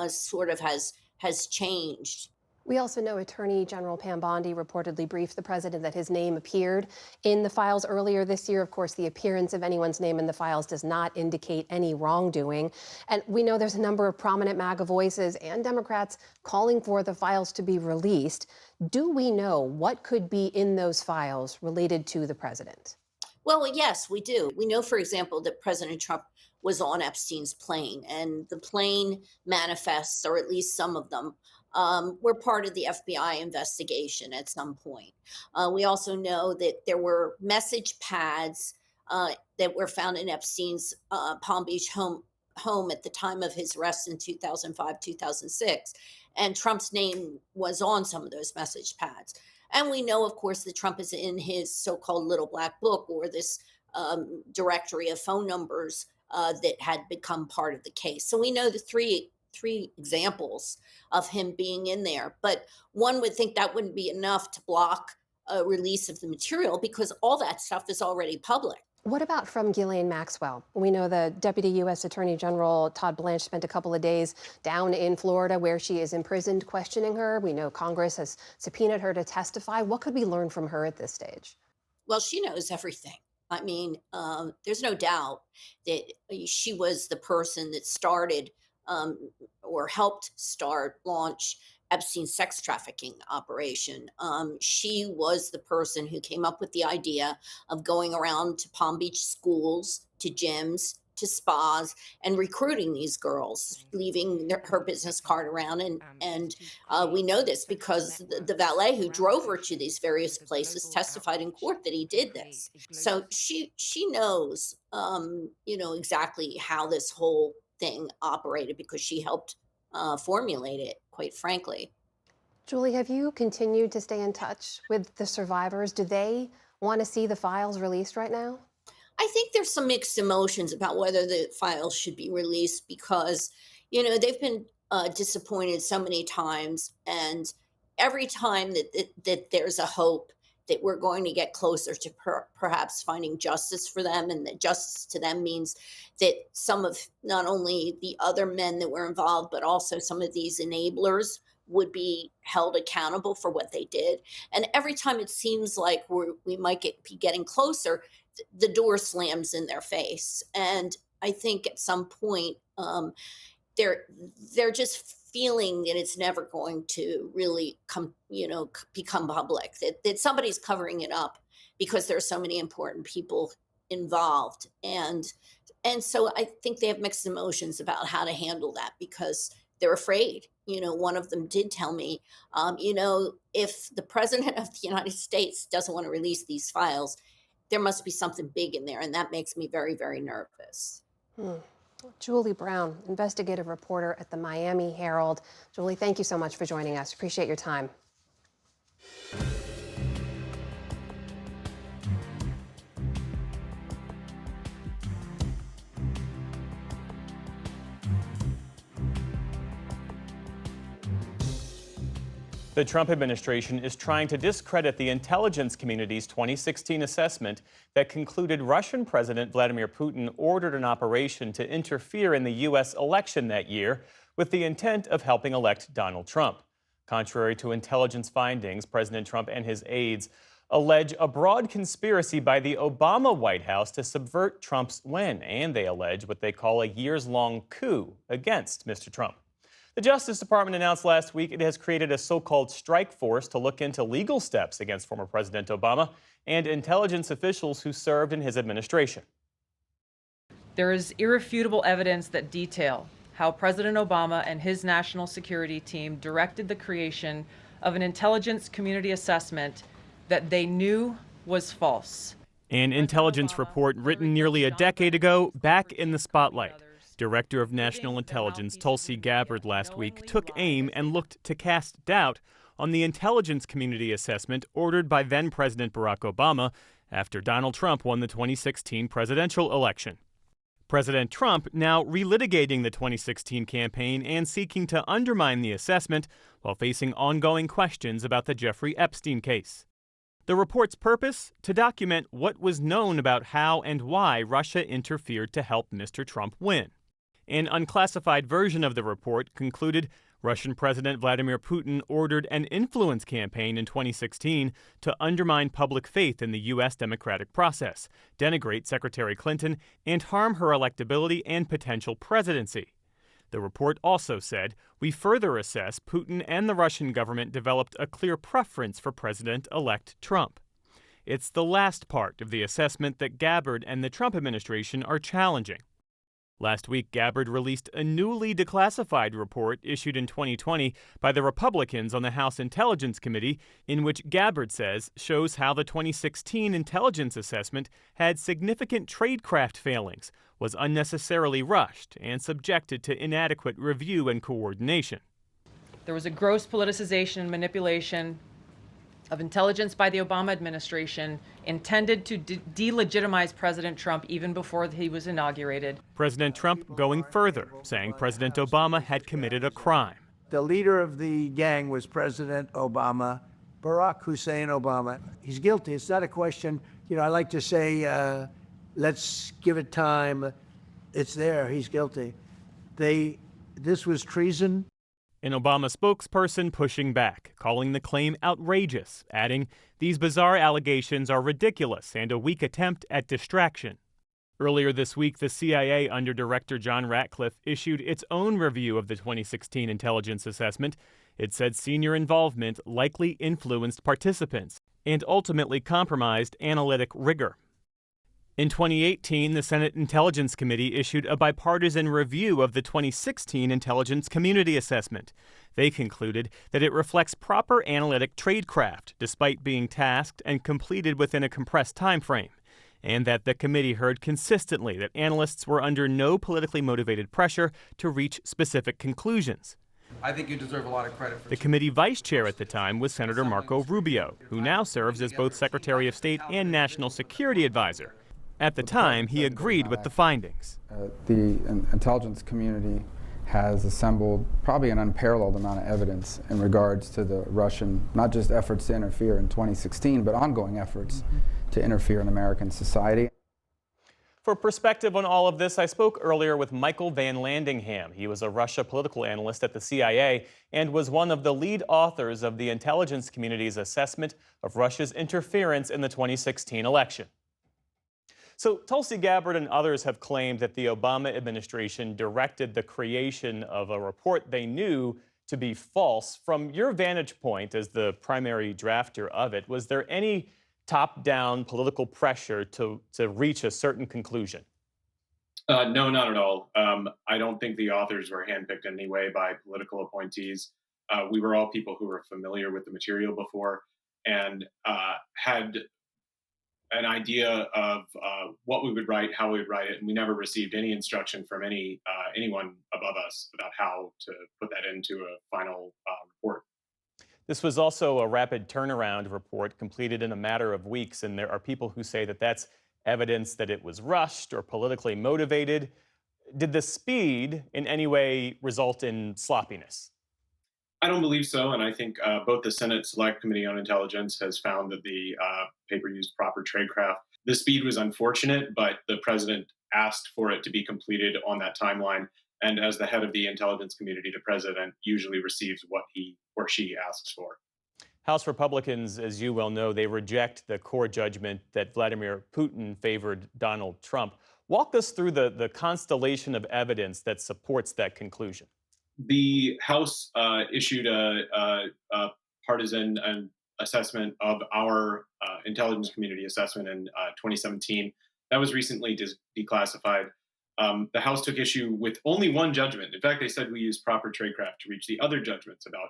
C: sort of has changed.
A: We also know Attorney General Pam Bondi reportedly briefed the president that his name appeared in the files earlier this year. Of course, the appearance of anyone's name in the files does not indicate any wrongdoing. And we know there's a number of prominent MAGA voices and Democrats calling for the files to be released. Do we know what could be in those files related to the president?
C: Well, yes, we do. We know, for example, that President Trump was on Epstein's plane, and the plane manifests, or at least some of them, were part of the FBI investigation at some point. We also know that there were message pads that were found in Epstein's Palm Beach home at the time of his arrest in 2005, 2006. And Trump's name was on some of those message pads. And we know, of course, that Trump is in his so-called little black book, or this directory of phone numbers that had become part of the case. So we know the three examples of him being in there. But one would think that wouldn't be enough to block a release of the material, because all that stuff is already public.
A: What about from Ghislaine Maxwell? We know the Deputy U.S. Attorney General Todd Blanche spent a couple of days down in Florida where she is imprisoned, questioning her. We know Congress has subpoenaed her to testify. What could we learn from her at this stage?
C: Well, she knows everything. I mean, there's no doubt that she was the person that started or helped launch Epstein sex trafficking operation. She was the person who came up with the idea of going around to Palm Beach schools, to gyms, to spas, and recruiting these girls, leaving her business card around. And we know this because the valet who drove her to these various places testified in court that he did this. So she knows, exactly how this whole thing operated because she helped formulate it, quite frankly.
A: Julie, have you continued to stay in touch with the survivors? Do they want to see the files released right now?
C: I think there's some mixed emotions about whether the files should be released because, they've been disappointed so many times. And every time that there's a hope that we're going to get closer to perhaps finding justice for them, and that justice to them means that some of not only the other men that were involved, but also some of these enablers would be held accountable for what they did. And every time it seems like we might be getting closer, the door slams in their face. And I think at some point they're just feeling that it's never going to really become public, that somebody's covering it up because there are so many important people involved. And so I think they have mixed emotions about how to handle that because they're afraid. One of them did tell me, if the president of the United States doesn't want to release these files, there must be something big in there. And that makes me very, very nervous.
A: Julie Brown, investigative reporter at the Miami Herald. Julie, thank you so much for joining us. Appreciate your time.
B: The Trump administration is trying to discredit the intelligence community's 2016 assessment that concluded Russian President Vladimir Putin ordered an operation to interfere in the U.S. election that year with the intent of helping elect Donald Trump. Contrary to intelligence findings, President Trump and his aides allege a broad conspiracy by the Obama White House to subvert Trump's win, and they allege what they call a years-long coup against Mr. Trump. The Justice Department announced last week it has created a so-called strike force to look into legal steps against former President Obama and intelligence officials who served in his administration.
N: There is irrefutable evidence that detail how President Obama and his national security team directed the creation of an intelligence community assessment that they knew was false.
B: An intelligence report written nearly a decade ago, back in the spotlight. Director of National Intelligence Tulsi Gabbard last week took aim and looked to cast doubt on the intelligence community assessment ordered by then-President Barack Obama after Donald Trump won the 2016 presidential election. President Trump now relitigating the 2016 campaign and seeking to undermine the assessment while facing ongoing questions about the Jeffrey Epstein case. The report's purpose? To document what was known about how and why Russia interfered to help Mr. Trump win. An unclassified version of the report concluded Russian President Vladimir Putin ordered an influence campaign in 2016 to undermine public faith in the U.S. democratic process, denigrate Secretary Clinton, and harm her electability and potential presidency. The report also said, we further assess Putin and the Russian government developed a clear preference for President-elect Trump. It's the last part of the assessment that Gabbard and the Trump administration are challenging. Last week, Gabbard released a newly declassified report issued in 2020 by the Republicans on the House Intelligence Committee, in which Gabbard says shows how the 2016 intelligence assessment had significant tradecraft failings, was unnecessarily rushed, and subjected to inadequate review and coordination.
N: There was a gross politicization and manipulation of intelligence by the Obama administration intended to delegitimize President Trump even before he was inaugurated.
B: President Trump going further, saying President Obama had committed a crime.
M: The leader of the gang was President Obama, Barack Hussein Obama. He's guilty. It's not a question, I like to say, let's give it time. It's there. He's guilty. This was treason.
B: An Obama spokesperson pushing back, calling the claim outrageous, adding, these bizarre allegations are ridiculous and a weak attempt at distraction. Earlier this week, the CIA under Director John Ratcliffe issued its own review of the 2016 intelligence assessment. It said senior involvement likely influenced participants and ultimately compromised analytic rigor. In 2018, the Senate Intelligence Committee issued a bipartisan review of the 2016 Intelligence Community Assessment. They concluded that it reflects proper analytic tradecraft, despite being tasked and completed within a compressed time frame, and that the committee heard consistently that analysts were under no politically motivated pressure to reach specific conclusions.
O: I think you deserve a lot of credit for
B: The committee vice chair at the time was Senator Marco Rubio, who now serves as both Secretary of State and National Security Advisor. At the time, he agreed with the findings.
P: The intelligence community has assembled probably an unparalleled amount of evidence in regards to the Russian, not just efforts to interfere in 2016, but ongoing efforts to interfere in American society.
B: For perspective on all of this, I spoke earlier with Michael Van Landingham. He was a Russia political analyst at the CIA and was one of the lead authors of the intelligence community's assessment of Russia's interference in the 2016 election. So Tulsi Gabbard and others have claimed that the Obama administration directed the creation of a report they knew to be false. From your vantage point as the primary drafter of it, was there any top-down political pressure to reach a certain conclusion?
Q: No, not at all. I don't think the authors were handpicked in any way by political appointees. We were all people who were familiar with the material before and had an idea of what we would write, how we would write it, and we never received any instruction from anyone above us about how to put that into a final report.
B: This was also a rapid turnaround report completed in a matter of weeks, and there are people who say that that's evidence that it was rushed or politically motivated. Did the speed in any way result in sloppiness?
Q: I don't believe so, and I think both the Senate Select Committee on Intelligence has found that the paper used proper tradecraft. The speed was unfortunate, but the president asked for it to be completed on that timeline, and as the head of the intelligence community, the president usually receives what he or she asks for.
B: House Republicans, as you well know, they reject the core judgment that Vladimir Putin favored Donald Trump. Walk us through the constellation of evidence that supports that conclusion.
Q: The House issued a partisan assessment of our intelligence community assessment in 2017. That was recently declassified. The House took issue with only one judgment. In fact, they said we used proper tradecraft to reach the other judgments about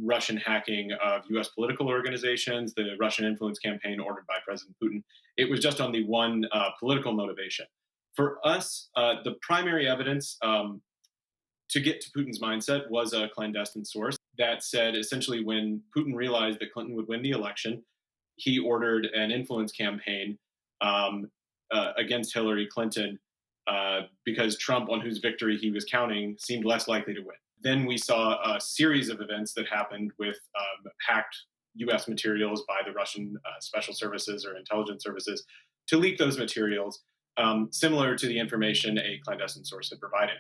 Q: Russian hacking of U.S. political organizations, the Russian influence campaign ordered by President Putin. It was just on the one political motivation. For us, the primary evidence to get to Putin's mindset was a clandestine source that said essentially when Putin realized that Clinton would win the election, he ordered an influence campaign against Hillary Clinton because Trump, on whose victory he was counting, seemed less likely to win. Then we saw a series of events that happened with hacked U.S. materials by the Russian special services or intelligence services to leak those materials, similar to the information a clandestine source had provided.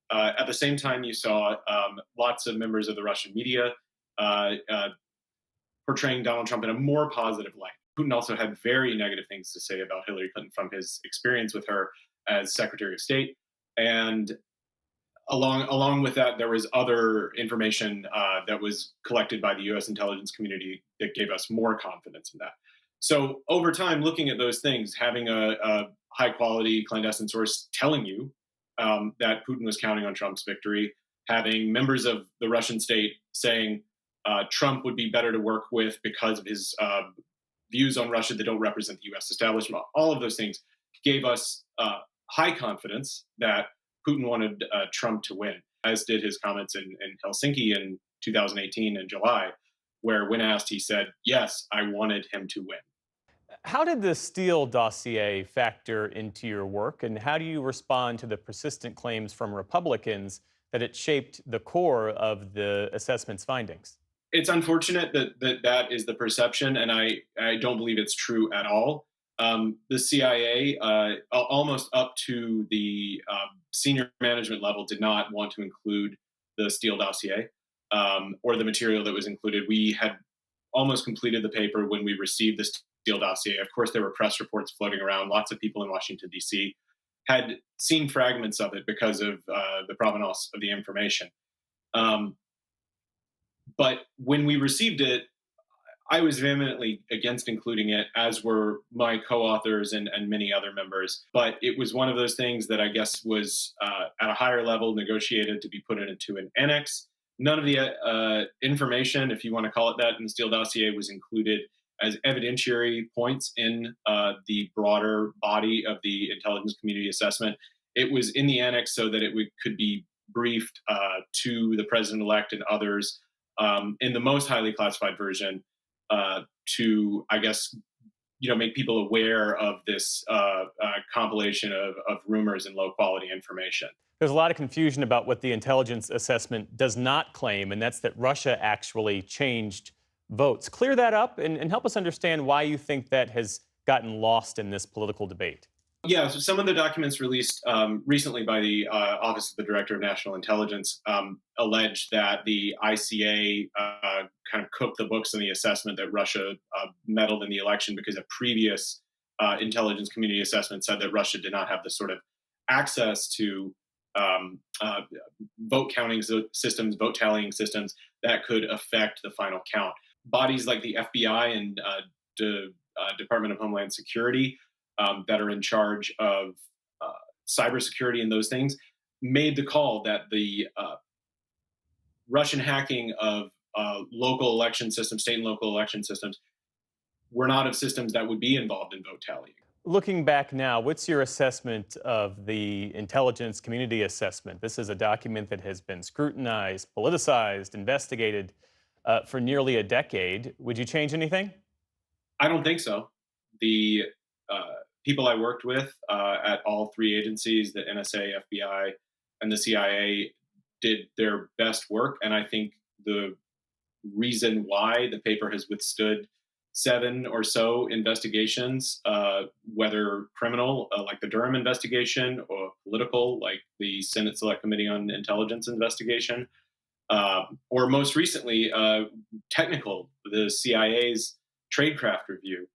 Q: At the same time, you saw lots of members of the Russian media portraying Donald Trump in a more positive light. Putin also had very negative things to say about Hillary Clinton from his experience with her as Secretary of State. And along with that, there was other information that was collected by the U.S. intelligence community that gave us more confidence in that. So over time, looking at those things, having a high-quality clandestine source telling you that Putin was counting on Trump's victory, having members of the Russian state saying Trump would be better to work with because of his views on Russia that don't represent the U.S. establishment. All of those things gave us high confidence that Putin wanted Trump to win, as did his comments in Helsinki in 2018 in July, where when asked, he said, yes, I wanted him to win.
B: How did the Steele dossier factor into your work, and how do you respond to the persistent claims from Republicans that it shaped the core of the assessment's findings?
Q: It's unfortunate that is the perception, and I don't believe it's true at all. The CIA, almost up to the senior management level, did not want to include the Steele dossier or the material that was included. We had almost completed the paper when we received the Steele dossier. Of course, there were press reports floating around. Lots of people in Washington, D.C. had seen fragments of it because of the provenance of the information. But when we received it, I was vehemently against including it, as were my co-authors and many other members. But it was one of those things that I guess was at a higher level negotiated to be put into an annex. None of the information, if you want to call it that, in the Steele dossier was included as evidentiary points in the broader body of the intelligence community assessment. It was in the annex so that could be briefed to the president-elect and others in the most highly classified version to, I guess, make people aware of this compilation of rumors and low-quality information.
B: There's a lot of confusion about what the intelligence assessment does not claim, and that's that Russia actually changed votes. Clear that up and help us understand why you think that has gotten lost in this political debate.
Q: Yeah, so some of the documents released recently by the Office of the Director of National Intelligence allege that the ICA kind of cooked the books in the assessment that Russia meddled in the election because a previous intelligence community assessment said that Russia did not have the sort of access to vote counting systems, vote tallying systems that could affect the final count. Bodies like the FBI and Department of Homeland Security that are in charge of cybersecurity and those things made the call that the Russian hacking of local election systems, state and local election systems, were not of systems that would be involved in vote tallying.
B: Looking back now, what's your assessment of the intelligence community assessment? This is a document that has been scrutinized, politicized, investigated for nearly a decade. Would you change anything?
Q: I don't think so. The people I worked with at all three agencies, the NSA, FBI, and the CIA, did their best work. And I think the reason why the paper has withstood 7 or so investigations, whether criminal, like the Durham investigation, or political, like the Senate Select Committee on Intelligence investigation, or most recently, technical, the CIA's Tradecraft review.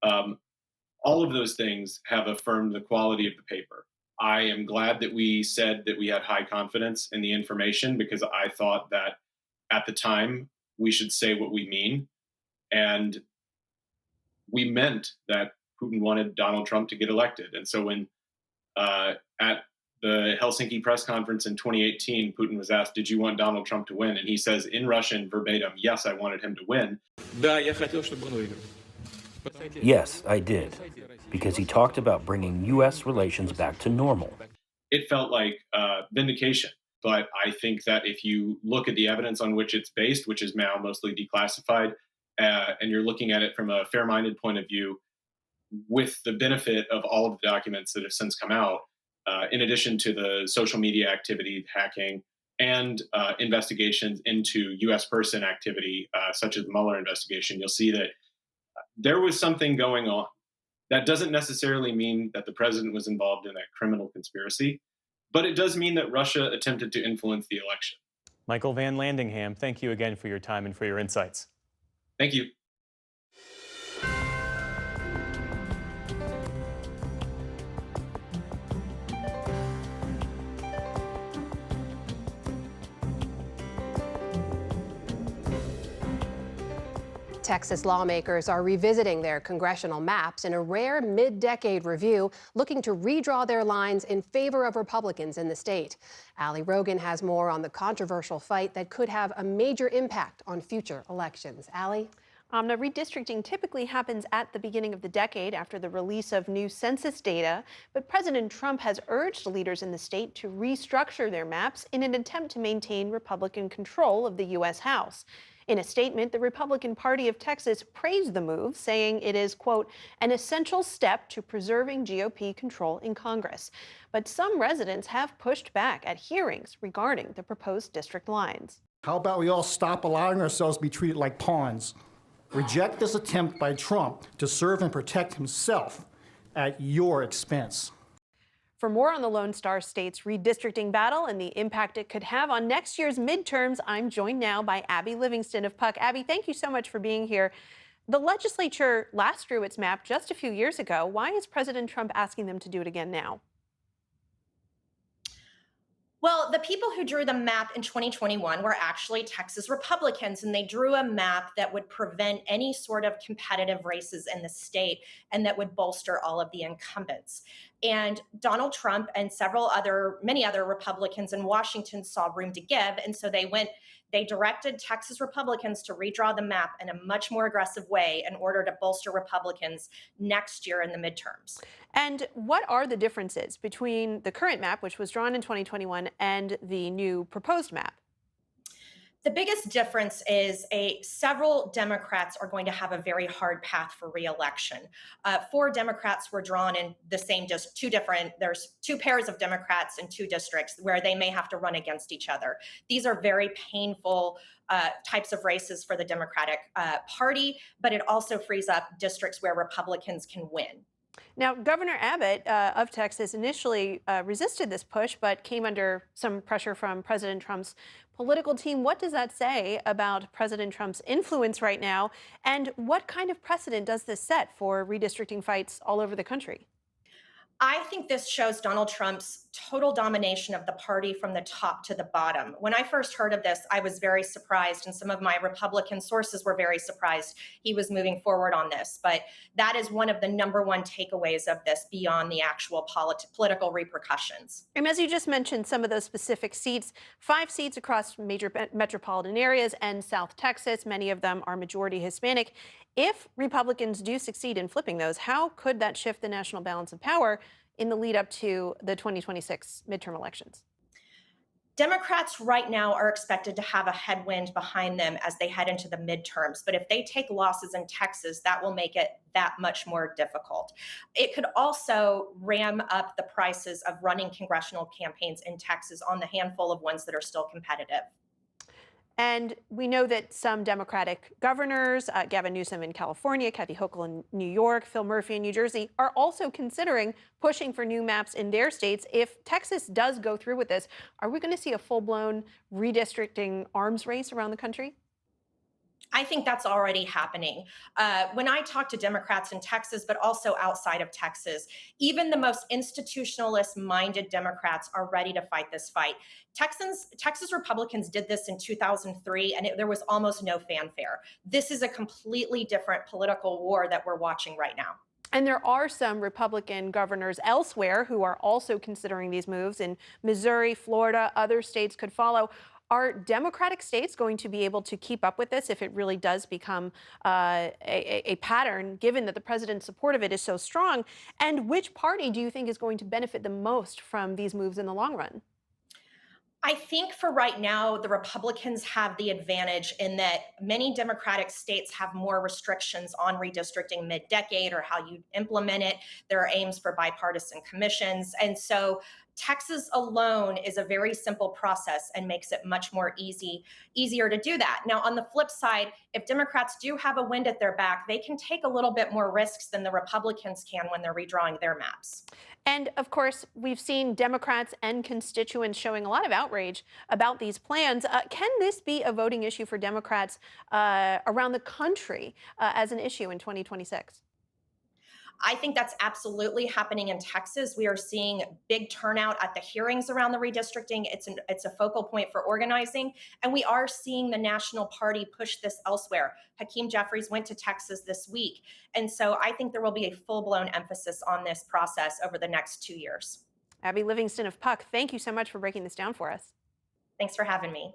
Q: All of those things have affirmed the quality of the paper. I am glad that we said that we had high confidence in the information, because I thought that at the time we should say what we mean. And we meant that Putin wanted Donald Trump to get elected. And so when at the Helsinki press conference in 2018, Putin was asked, "Did you want Donald Trump to win?" And he says in Russian verbatim, "Yes, I wanted him to win."
R: Yes, I did, because he talked about bringing U.S. relations back to normal.
Q: It felt like vindication. But I think that if you look at the evidence on which it's based, which is now mostly declassified, and you're looking at it from a fair-minded point of view, with the benefit of all of the documents that have since come out, in addition to the social media activity, hacking, and investigations into U.S. person activity, such as the Mueller investigation, you'll see that there was something going on. That doesn't necessarily mean that the president was involved in that criminal conspiracy, but it does mean that Russia attempted to influence the election.
B: Michael Van Landingham, thank you again for your time and for your insights.
Q: Thank you.
A: Texas lawmakers are revisiting their congressional maps in a rare mid-decade review, looking to redraw their lines in favor of Republicans in the state. Ali Rogan has more on the controversial fight that could have a major impact on future elections. Ali?
S: Amna, redistricting typically happens at the beginning of the decade after the release of new census data, but President Trump has urged leaders in the state to restructure their maps in an attempt to maintain Republican control of the U.S. House. In a statement, the Republican Party of Texas praised the move, saying it is, quote, an essential step to preserving GOP control in Congress. But some residents have pushed back at hearings regarding the proposed district lines.
T: How about we all stop allowing ourselves to be treated like pawns? Reject this attempt by Trump to serve and protect himself at your expense.
S: For more on the Lone Star State's redistricting battle and the impact it could have on next year's midterms, I'm joined now by Abby Livingston of Puck. Abby, thank you so much for being here. The legislature last drew its map just a few years ago. Why is President Trump asking them to do it again now?
U: Well, the people who drew the map in 2021 were actually Texas Republicans, and they drew a map that would prevent any sort of competitive races in the state and that would bolster all of the incumbents. And Donald Trump and many other Republicans in Washington saw room to give, and so they directed Texas Republicans to redraw the map in a much more aggressive way in order to bolster Republicans next year in the midterms.
S: And what are the differences between the current map, which was drawn in 2021, and the new proposed map?
U: The biggest difference is several Democrats are going to have a very hard path for re-election. 4 Democrats were drawn in the same, there's 2 pairs of Democrats in 2 districts where they may have to run against each other. These are very painful types of races for the Democratic Party, but it also frees up districts where Republicans can win.
S: Now, Governor Abbott of Texas initially resisted this push, but came under some pressure from President Trump's political team. What does that say about President Trump's influence right now? And what kind of precedent does this set for redistricting fights all over the country?
U: I think this shows Donald Trump's total domination of the party from the top to the bottom. When I first heard of this, I was very surprised, and some of my Republican sources were very surprised he was moving forward on this. But that is one of the #1 takeaways of this beyond the actual political repercussions.
S: And as you just mentioned, some of those specific seats, 5 seats across major metropolitan areas and South Texas, many of them are majority Hispanic. If Republicans do succeed in flipping those, how could that shift the national balance of power in the lead up to the 2026 midterm elections?
U: Democrats right now are expected to have a headwind behind them as they head into the midterms. But if they take losses in Texas, that will make it that much more difficult. It could also ram up the prices of running congressional campaigns in Texas on the handful of ones that are still competitive.
S: And we know that some Democratic governors, Gavin Newsom in California, Kathy Hochul in New York, Phil Murphy in New Jersey, are also considering pushing for new maps in their states. If Texas does go through with this, are we going to see a full-blown redistricting arms race around the country?
U: I think that's already happening. When I talk to Democrats in Texas, but also outside of Texas, even the most institutionalist-minded Democrats are ready to fight this fight. Texas Republicans did this in 2003, and there was almost no fanfare. This is a completely different political war that we're watching right now.
S: And there are some Republican governors elsewhere who are also considering these moves. In Missouri, Florida, other states could follow. Are Democratic states going to be able to keep up with this if it really does become a pattern, given that the president's support of it is so strong? And which party do you think is going to benefit the most from these moves in the long run?
U: I think for right now, the Republicans have the advantage in that many Democratic states have more restrictions on redistricting mid-decade or how you implement it. There are aims for bipartisan commissions. And so Texas alone is a very simple process and makes it much more easier to do that. Now, on the flip side, if Democrats do have a wind at their back, they can take a little bit more risks than the Republicans can when they're redrawing their maps.
S: And of course, we've seen Democrats and constituents showing a lot of outrage about these plans. Can this be a voting issue for Democrats around the country as an issue in 2026?
U: I think that's absolutely happening in Texas. We are seeing big turnout at the hearings around the redistricting. It's a focal point for organizing. And we are seeing the national party push this elsewhere. Hakeem Jeffries went to Texas this week. And so I think there will be a full-blown emphasis on this process over the next 2 years.
S: Abby Livingston of Puck, thank you so much for breaking this down for us.
U: Thanks for having me.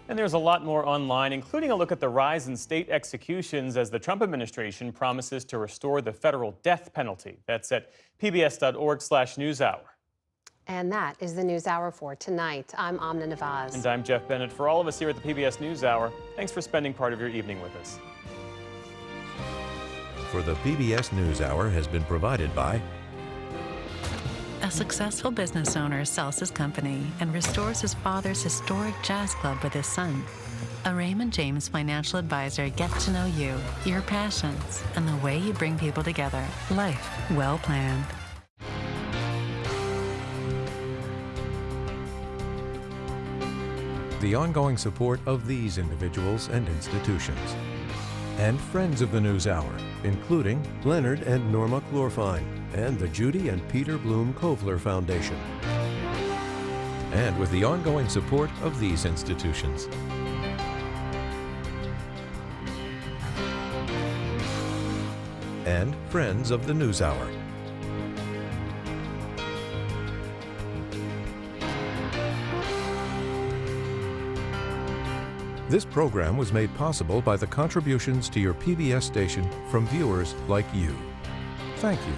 B: And there's a lot more online, including a look at the rise in state executions as the Trump administration promises to restore the federal death penalty. That's at pbs.org/newshour.
A: And that is the NewsHour for tonight. I'm Amna Nawaz.
B: And I'm Jeff Bennett. For all of us here at the PBS NewsHour, thanks for spending part of your evening with us.
D: For the PBS NewsHour has been provided by
V: A successful business owner sells his company and restores his father's historic jazz club with his son. A Raymond James financial advisor gets to know you, your passions, and the way you bring people together. Life well planned.
D: the ongoing support of these individuals and institutions. And friends of the NewsHour, including Leonard and Norma Chlorfine and the Judy and Peter Bloom Kovler Foundation. And with the ongoing support of these institutions. And friends of the NewsHour. This program was made possible by the contributions to your PBS station from viewers like you. Thank you.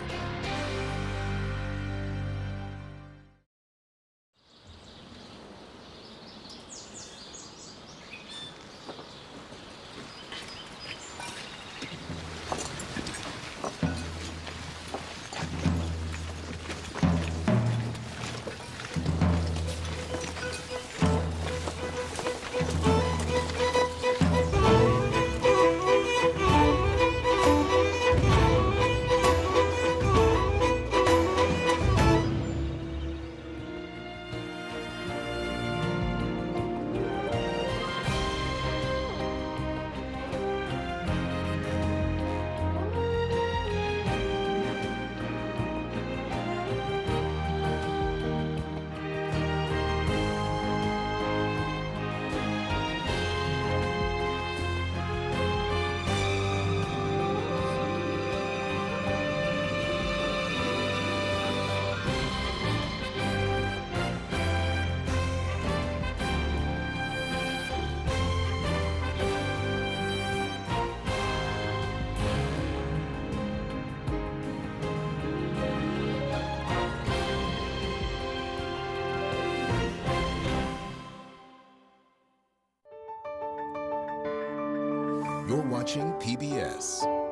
E: You're watching PBS.